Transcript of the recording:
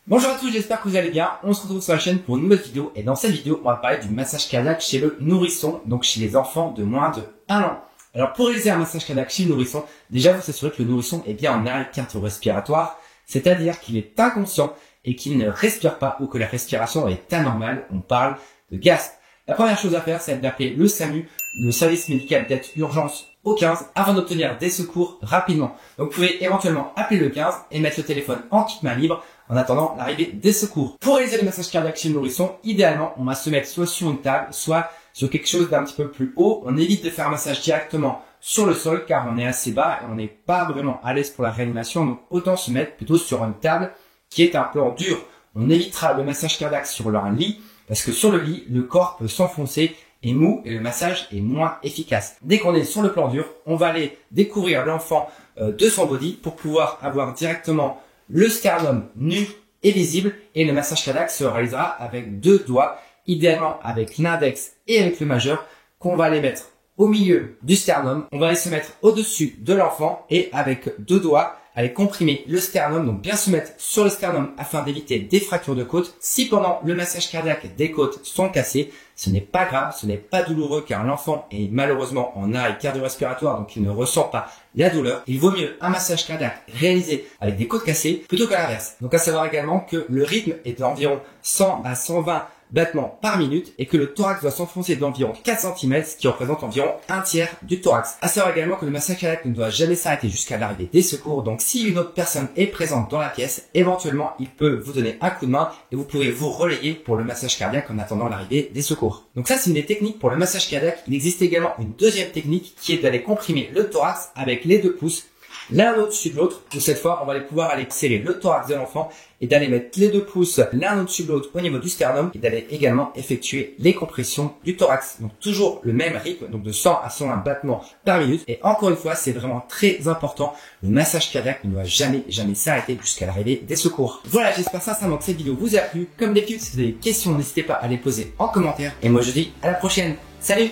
Bonjour à tous, j'espère que vous allez bien. On se retrouve sur la chaîne pour une nouvelle vidéo et dans cette vidéo, on va parler du massage cardiaque chez le nourrisson, donc chez les enfants de moins de 1 an. Alors pour réaliser un massage cardiaque chez le nourrisson, déjà vous assurez que le nourrisson est bien en arrêt cardio-respiratoire, c'est-à-dire qu'il est inconscient et qu'il ne respire pas ou que la respiration est anormale, on parle de gasp. La première chose à faire, c'est d'appeler le SAMU, le service médical d'aide urgence au 15 afin d'obtenir des secours rapidement. Donc vous pouvez éventuellement appeler le 15 et mettre le téléphone en kit main libre en attendant l'arrivée des secours. Pour réaliser le massage cardiaque chez le nourrisson, idéalement, on va se mettre soit sur une table, soit sur quelque chose d'un petit peu plus haut. On évite de faire un massage directement sur le sol car on est assez bas et on n'est pas vraiment à l'aise pour la réanimation. Donc autant se mettre plutôt sur une table qui est un plan dur. On évitera le massage cardiaque sur un lit parce que sur le lit, le corps peut s'enfoncer et mou et le massage est moins efficace. Dès qu'on est sur le plan dur, on va aller découvrir l'enfant de son body pour pouvoir avoir directement le sternum nu et visible et le massage cardiaque se réalisera avec 2 doigts, idéalement avec l'index et avec le majeur qu'on va les mettre au milieu du sternum. On va aller se mettre au-dessus de l'enfant et avec 2 doigts, aller comprimer le sternum, donc bien se mettre sur le sternum afin d'éviter des fractures de côte. Si pendant le massage cardiaque des côtes sont cassées, ce n'est pas grave, ce n'est pas douloureux car l'enfant est malheureusement en arrêt cardio-respiratoire, donc il ne ressent pas la douleur. Il vaut mieux un massage cardiaque réalisé avec des côtes cassées plutôt qu'à l'inverse. Donc à savoir également que le rythme est d'environ 100 à 120 battements par minute et que le thorax doit s'enfoncer d'environ 4 cm, ce qui représente environ un tiers du thorax. À savoir également que le massage cardiaque ne doit jamais s'arrêter jusqu'à l'arrivée des secours. Donc si une autre personne est présente dans la pièce, éventuellement il peut vous donner un coup de main et vous pourrez vous relayer pour le massage cardiaque en attendant l'arrivée des secours. Donc ça c'est une des techniques pour le massage cardiaque. Il existe également une deuxième technique qui est d'aller comprimer le thorax avec les 2 pouces l'un au-dessus de l'autre, où cette fois on va aller pouvoir aller serrer le thorax de l'enfant et d'aller mettre les 2 pouces l'un au-dessus de l'autre au niveau du sternum et d'aller également effectuer les compressions du thorax. Donc toujours le même rythme, donc de 100 à 120 battements par minute. Et encore une fois, c'est vraiment très important, le massage cardiaque ne doit jamais s'arrêter jusqu'à l'arrivée des secours. Voilà, j'espère sincèrement que cette vidéo vous a plu. Comme d'habitude, si vous avez des questions, n'hésitez pas à les poser en commentaire. Et moi je dis à la prochaine. Salut!